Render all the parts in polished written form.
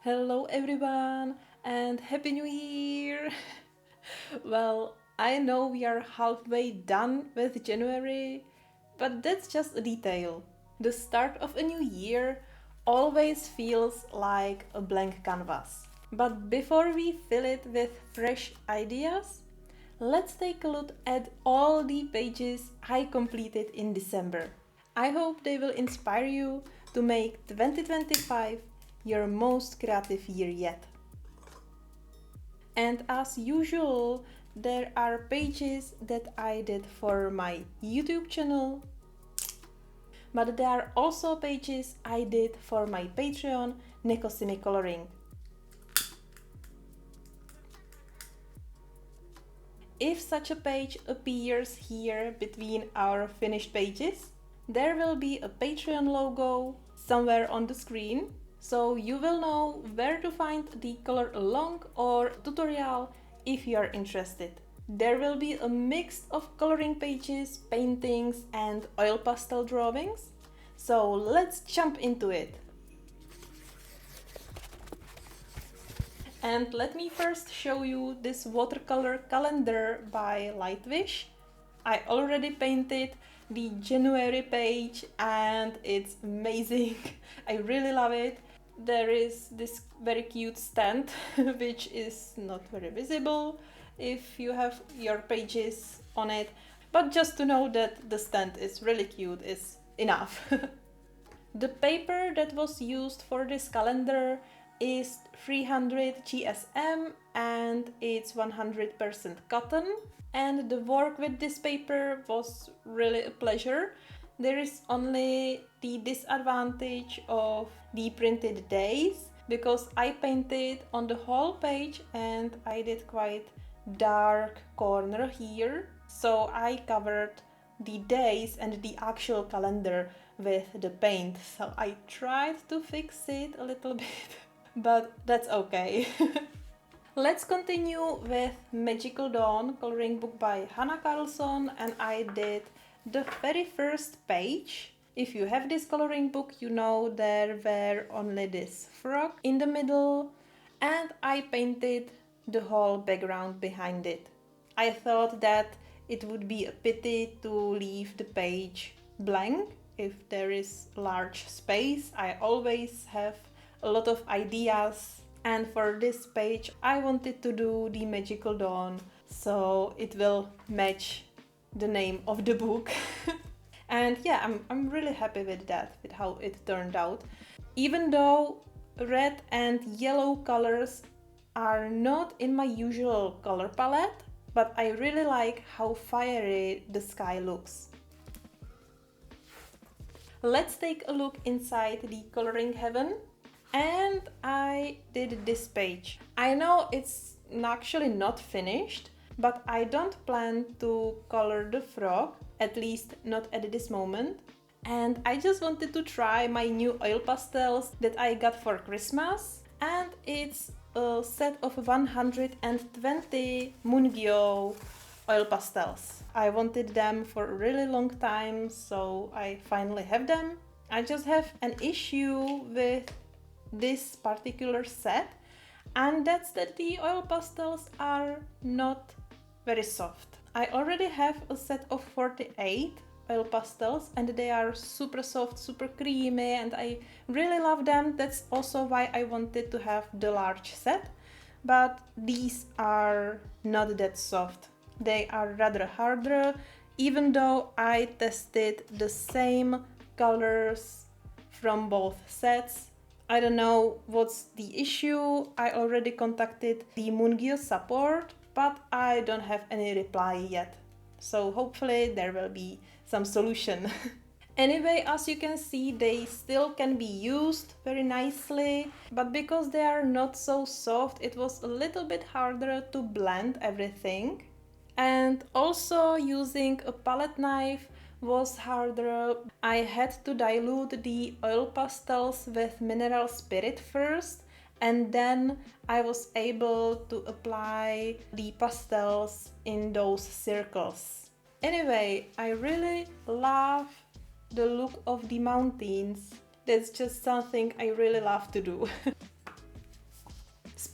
Hello everyone and Happy New Year! Well, I know we are halfway done with January, but that's just a detail. The start of a new year always feels like a blank canvas. But before we fill it with fresh ideas, let's take a look at all the pages I completed in December. I hope they will inspire you to make 2025 your most creative year yet. And as usual, there are pages that I did for my YouTube channel, but there are also pages I did for my Patreon, Nekosimi Coloring. If such a page appears here between our finished pages, there will be a Patreon logo somewhere on the screen, so you will know where to find the color along or tutorial if you are interested. There will be a mix of coloring pages, paintings and oil pastel drawings, so let's jump into it. And let me first show you this watercolor calendar by Lightwish. I already painted the January page and it's amazing. I really love it. There is this very cute stand which is not very visible if you have your pages on it, but just to know that the stand is really cute is enough. The paper that was used for this calendar is 300 GSM and it's 100% cotton, and the work with this paper was really a pleasure. There is only the disadvantage of the printed days because I painted on the whole page and I did quite dark corner here, so I covered the days and the actual calendar with the paint, so I tried to fix it a little bit, but that's okay. Let's continue with Magical Dawn coloring book by Hanna Karlzon, and I did the very first page. If you have this coloring book, you know there were only this frog in the middle, and I painted the whole background behind it. I thought that it would be a pity to leave the page blank if there is large space. I always have a lot of ideas, and for this page I wanted to do the Magical Dawn, so it will match the name of the book. And yeah, I'm really happy with that, with how it turned out. Even though red and yellow colors are not in my usual color palette, but I really like how fiery the sky looks. Let's take a look inside the coloring heaven. And I did this page. I know it's actually not finished, but I don't plan to color the frog, at least not at this moment. And I just wanted to try my new oil pastels that I got for Christmas. And it's a set of 120 Mungyo oil pastels. I wanted them for a really long time, so I finally have them. I just have an issue with this particular set, and that's that the oil pastels are not very soft. I already have a set of 48 oil pastels and they are super soft, super creamy, and I really love them. That's also why I wanted to have the large set, but these are not that soft. They are rather harder, even though I tested the same colors from both sets. I don't know what's the issue. I already contacted the Mungyo support, but I don't have any reply yet. So hopefully there will be some solution. Anyway, as you can see, they still can be used very nicely, but because they are not so soft, it was a little bit harder to blend everything. And also using a palette knife was harder. I had to dilute the oil pastels with mineral spirit first, and then I was able to apply the pastels in those circles. Anyway, I really love the look of the mountains. That's just something I really love to do.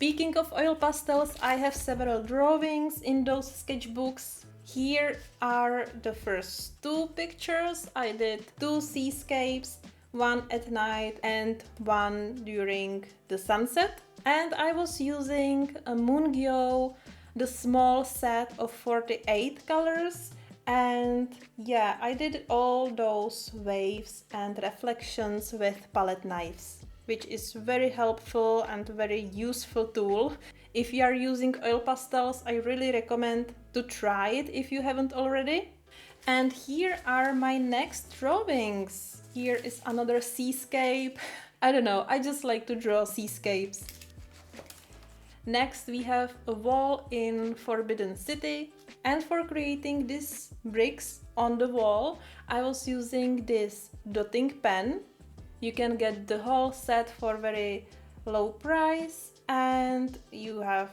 Speaking of oil pastels, I have several drawings in those sketchbooks. Here are the first two pictures. I did two seascapes, one at night and one during the sunset. And I was using a Mungyo, the small set of 48 colors. And yeah, I did all those waves and reflections with palette knives, which is very helpful and very useful tool. If you are using oil pastels, I really recommend to try it if you haven't already. And here are my next drawings. Here is another seascape. I don't know, I just like to draw seascapes. Next we have a wall in Forbidden City, and for creating these bricks on the wall I was using this dotting pen. You can get the whole set for very low price and you have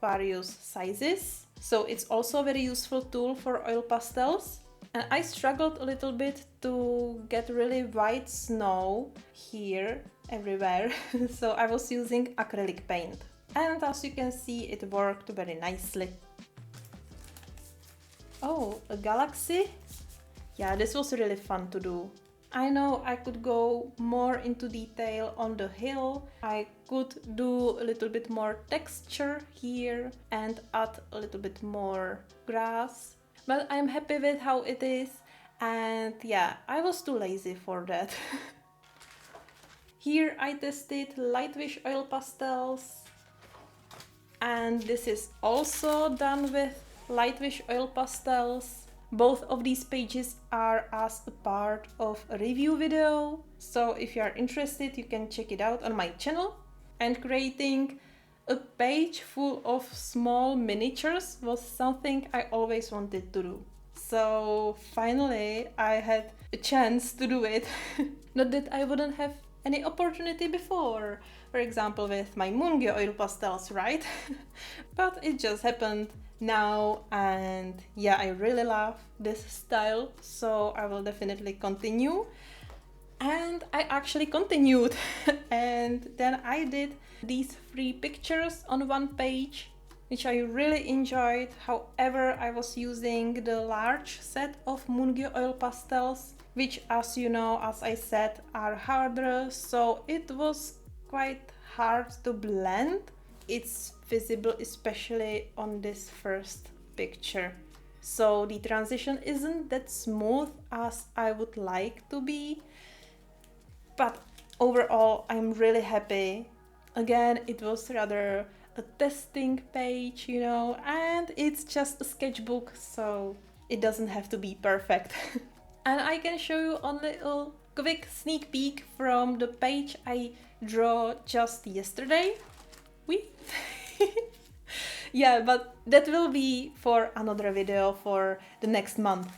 various sizes, so it's also a very useful tool for oil pastels. And I struggled a little bit to get really white snow here everywhere so I was using acrylic paint. And as you can see, it worked very nicely. Oh, a galaxy? Yeah, this was really fun to do. I know I could go more into detail on the hill. I could do a little bit more texture here and add a little bit more grass. But I'm happy with how it is. And yeah, I was too lazy for that. Here I tested Lightwish oil pastels. And this is also done with Lightwish oil pastels. Both of these pages are as a part of a review video, so if you are interested you can check it out on my channel. And creating a page full of small miniatures was something I always wanted to do. So finally I had a chance to do it. Not that I wouldn't have any opportunity before, for example with my Mungyo oil pastels, right? But it just happened now, and yeah, I really love this style, so I will definitely continue. And I actually continued and then I did these 3 pictures on one page, which I really enjoyed. However, I was using the large set of Mungyo oil pastels, which, as you know, as I said, are harder, so it was quite hard to blend. It's visible especially on this first picture. So the transition isn't that smooth as I would like to be. But overall, I'm really happy. Again, it was rather a testing page, you know, and it's just a sketchbook, so it doesn't have to be perfect. And I can show you a little quick sneak peek from the page I drew just yesterday. Yeah, but that will be for another video for the next month.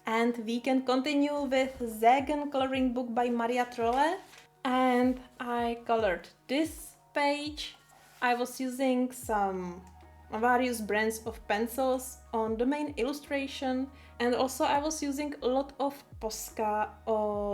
And we can continue with Sägen coloring book by Maria Trolle. And I colored this page. I was using some various brands of pencils on the main illustration, and also I was using a lot of Posca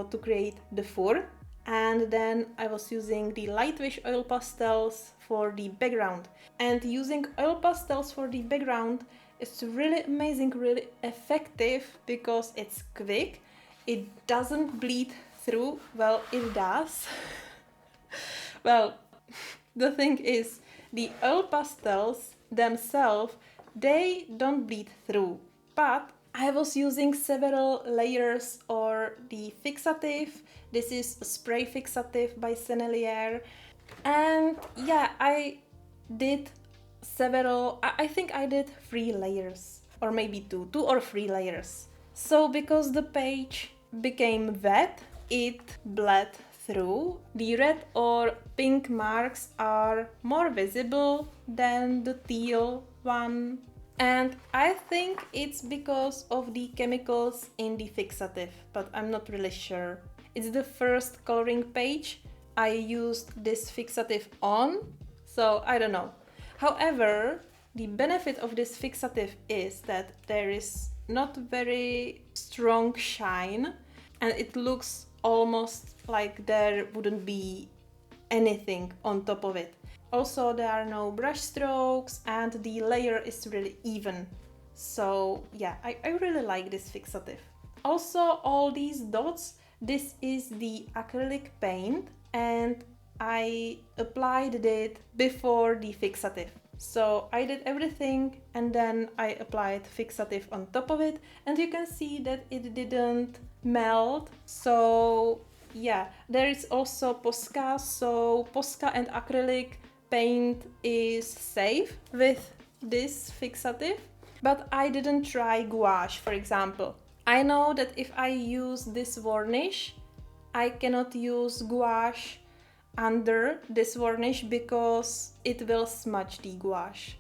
to create the fur. And then I was using the Lightwish oil pastels for the background. And using oil pastels for the background is really amazing, really effective, because it's quick, it doesn't bleed through. Well, it does. Well, the thing is, the oil pastels themselves, they don't bleed through, but I was using several layers or the Fixative. This is a spray Fixative by Sennelier. And yeah, I did several, I think I did 3 layers, or maybe 2 or 3 layers. So because the page became wet, it bled through. The red or pink marks are more visible than the teal one. And I think it's because of the chemicals in the Fixative, but I'm not really sure. It's the first coloring page I used this Fixative on, so I don't know. However, the benefit of this Fixative is that there is not very strong shine, and it looks almost like there wouldn't be anything on top of it. Also, there are no brush strokes and the layer is really even. So yeah, I really like this fixative. Also, all these dots, this is the acrylic paint and I applied it before the fixative. So I did everything and then I applied fixative on top of it, and you can see that it didn't melt. So yeah, there is also Posca, so Posca and acrylic paint is safe with this fixative, but I didn't try gouache, for example. I know that if I use this varnish, I cannot use gouache under this varnish because it will smudge the gouache.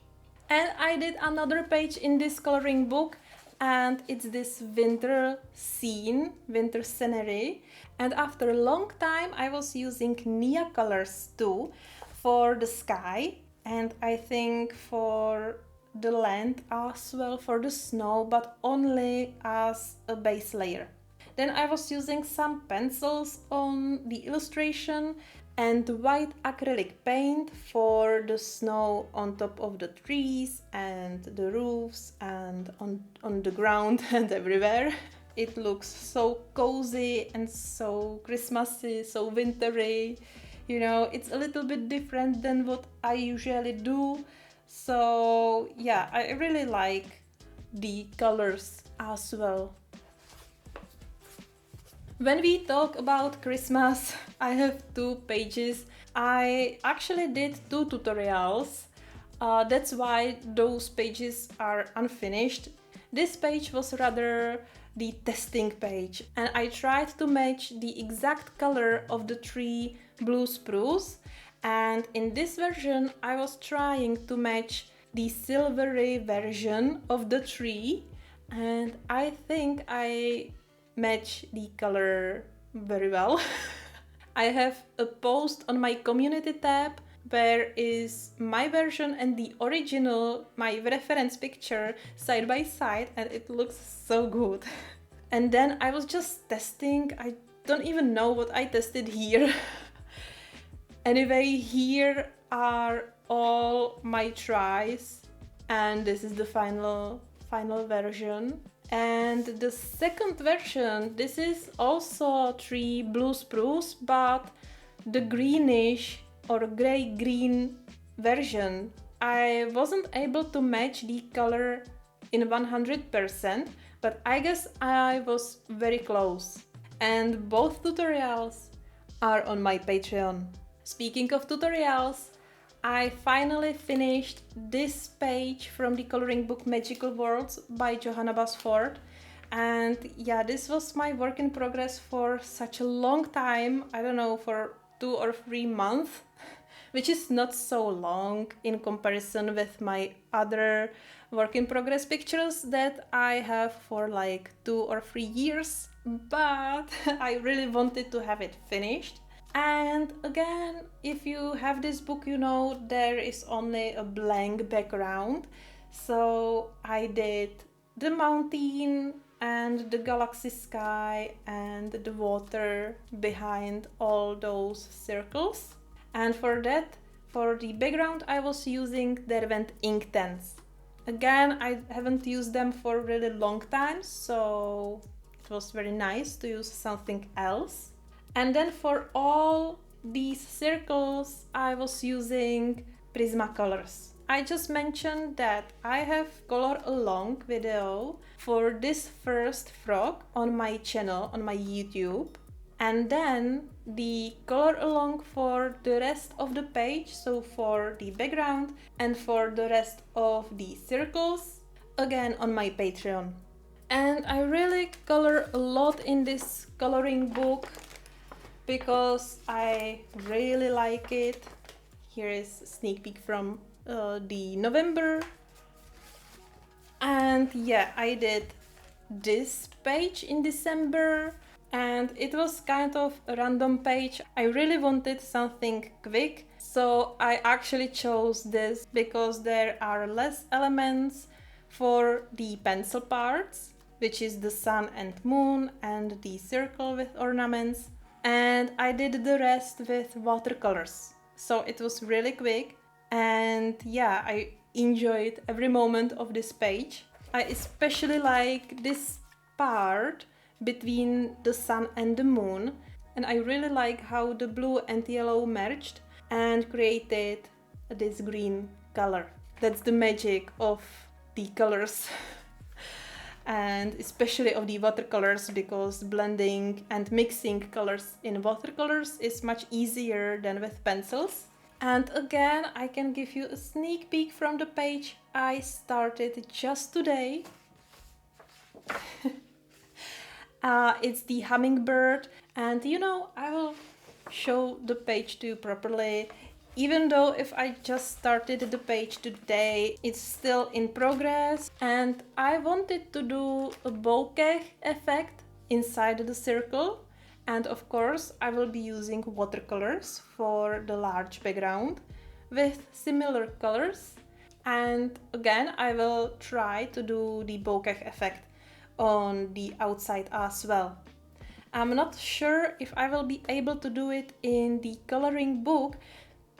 And I did another page in this coloring book, and it's this winter scene, winter scenery. And after a long time I was using Nia colors too for the sky, and I think for the land as well, for the snow, but only as a base layer. Then I was using some pencils on the illustration and white acrylic paint for the snow on top of the trees and the roofs and on the ground and everywhere. It looks so cozy and so Christmassy, so wintry. You know, it's a little bit different than what I usually do. So yeah, I really like the colors as well. When we talk about Christmas, I have 2 pages. I actually did 2 tutorials. That's why those pages are unfinished. This page was rather the testing page, and I tried to match the exact color of the tree blue spruce. And in this version, I was trying to match the silvery version of the tree, and I think I match the color very well. I have a post on my community tab where is my version and the original, my reference picture side by side, and it looks so good. And then I was just testing. I don't even know what I tested here. Anyway, here are all my tries, and this is the final version. And the second version, this is also tree blue spruce, but the greenish or gray-green version. I wasn't able to match the color in 100%, but I guess I was very close. And both tutorials are on my Patreon. Speaking of tutorials, I finally finished this page from the coloring book Magical Worlds by Johanna Basford. And yeah, this was my work in progress for such a long time. I don't know, for 2 or 3 months, which is not so long in comparison with my other work in progress pictures that I have for like 2 or 3 years. But I really wanted to have it finished. And again, if you have this book, you know there is only a blank background. So I did the mountain and the galaxy sky and the water behind all those circles. And for that, for the background, I was using Derwent Inktense. Again, I haven't used them for a really long time, so it was very nice to use something else. And then for all these circles, I was using Prismacolors. I just mentioned that I have color along video for this first frog on my channel, on my YouTube. And then the color along for the rest of the page, so for the background and for the rest of the circles, again on my Patreon. And I really color a lot in this coloring book because I really like it. Here is a sneak peek from the November. And yeah, I did this page in December, and it was kind of a random page. I really wanted something quick, so I actually chose this because there are less elements for the pencil parts, which is the sun and moon and the circle with ornaments. and I did the rest with watercolors. So it was really quick, and yeah, I enjoyed every moment of this page. I especially like this part between the sun and the moon, and I really like how the blue and yellow merged and created this green color. That's the magic of the colors. And especially of the watercolors, because blending and mixing colors in watercolors is much easier than with pencils. And again, I can give you a sneak peek from the page I started just today. It's the hummingbird, and you know, I will show the page to you properly. Even though if I just started the page today, it's still in progress, and I wanted to do a bokeh effect inside the circle. And of course, I will be using watercolors for the large background with similar colors. And again, I will try to do the bokeh effect on the outside as well. I'm not sure if I will be able to do it in the coloring book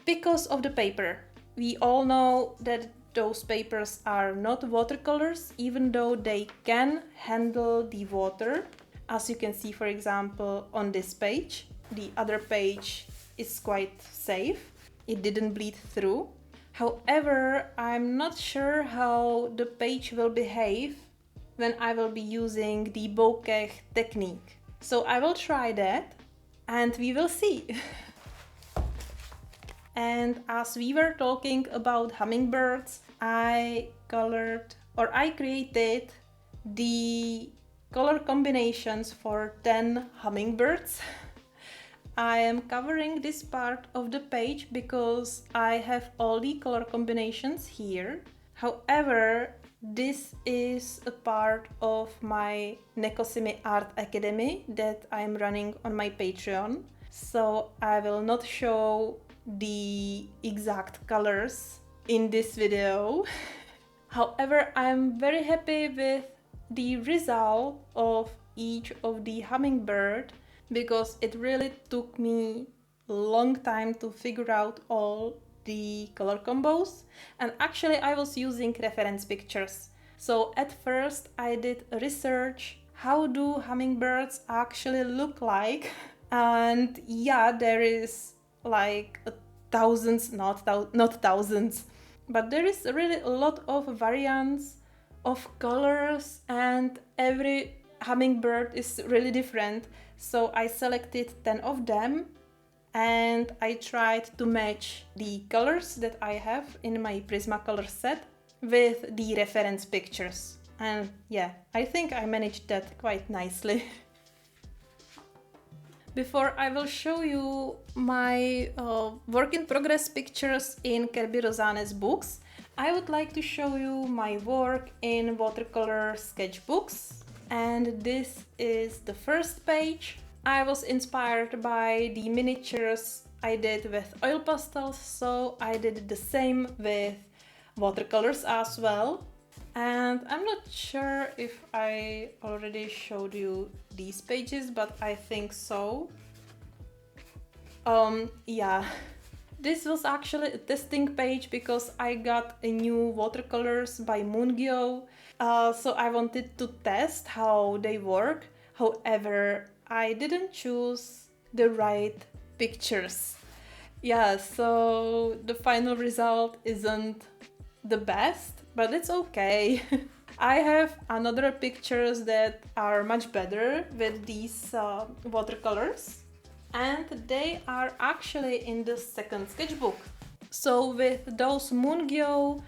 because of the paper. We all know that those papers are not watercolors, even though they can handle the water. As you can see, for example, on this page. The other page is quite safe. It didn't bleed through. However, I'm not sure how the page will behave when I will be using the bokeh technique. So I will try that and we will see. And as we were talking about hummingbirds, I created the color combinations for 10 hummingbirds. I am covering this part of the page because I have all the color combinations here. However, this is a part of my Nekosimi Art Academy that I'm running on my Patreon. So I will not show the exact colors in this video. However, I'm very happy with the result of each of the hummingbird because it really took me a long time to figure out all the color combos, and actually I was using reference pictures. So at first I did research, how do hummingbirds actually look like? And yeah, there is like thousands, not thousands, but there is really a lot of variants of colors, and every hummingbird is really different. So I selected 10 of them and I tried to match the colors that I have in my Prismacolor set with the reference pictures. And yeah, I think I managed that quite nicely. Before I will show you my work in progress pictures in Kerby Rosanes books, I would like to show you my work in watercolor sketchbooks. And this is the first page. I was inspired by the miniatures I did with oil pastels, so I did the same with watercolors as well. And I'm not sure if I already showed you these pages, but I think so. Yeah, this was actually a testing page because I got a new watercolors by Mungyo. So I wanted to test how they work. However, I didn't choose the right pictures. Yeah, so the final result isn't the best, but it's okay. I have another pictures that are much better with these watercolors, and they are actually in the second sketchbook. So with those Mungyo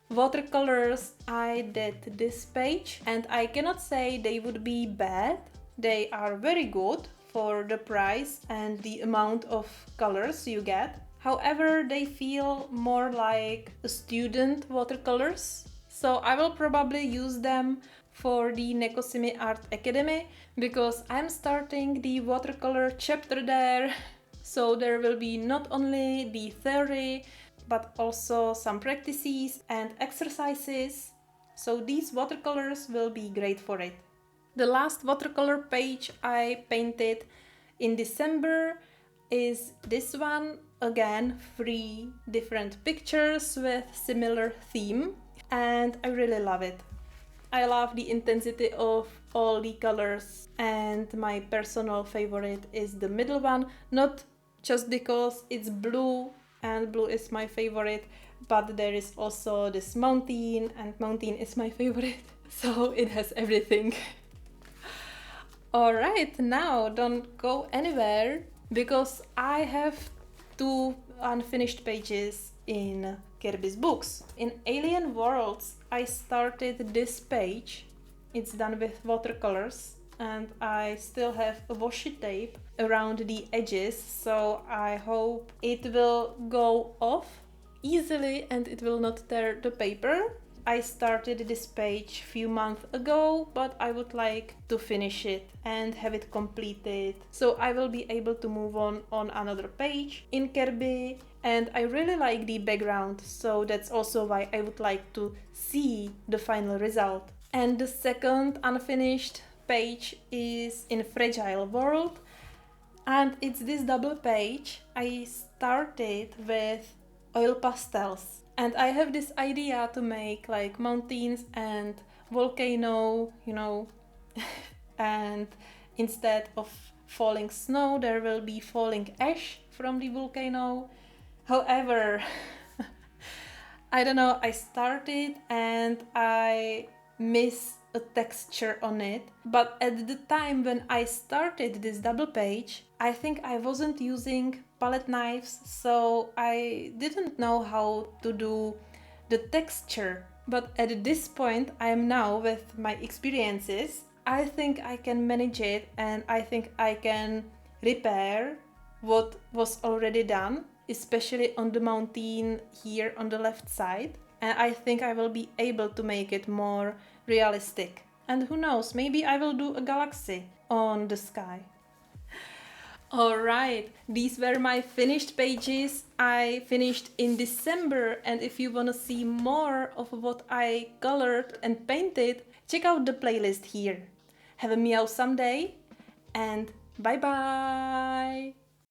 watercolors I did this page, and I cannot say they would be bad. They are very good for the price and the amount of colors you get. However, they feel more like student watercolors. So I will probably use them for the Nekosimi Art Academy because I'm starting the watercolor chapter there. So there will be not only the theory, but also some practices and exercises. So these watercolors will be great for it. The last watercolor page I painted in December is this one. Again, 3 different pictures with similar theme, and I really love it. I love the intensity of all the colors, and my personal favorite is the middle one, not just because it's blue and blue is my favorite, but there is also this mountain and mountain is my favorite, so it has everything. Alright, now don't go anywhere because I have 2 unfinished pages in Kerby's books. In Alien Worlds, I started this page. It's done with watercolors and I still have a washi tape around the edges, so I hope it will go off easily and it will not tear the paper. I started this page few months ago, but I would like to finish it and have it completed, so I will be able to move on another page in Kerby. And I really like the background, so that's also why I would like to see the final result. And the second unfinished page is in Fragile World, and it's this double page. I started with oil pastels, and I have this idea to make like mountains and volcano, you know, and instead of falling snow there will be falling ash from the volcano. However, I don't know, I started and I miss a texture on it, but at the time when I started this double page, I think I wasn't using palette knives, so I didn't know how to do the texture. But at this point, I am now with my experiences, I think I can manage it and I think I can repair what was already done, especially on the mountain here on the left side. And I think I will be able to make it more realistic. And who knows, maybe I will do a galaxy on the sky. Alright, these were my finished pages. I finished in December, and if you wanna see more of what I colored and painted, check out the playlist here. Have a meow someday, and bye bye!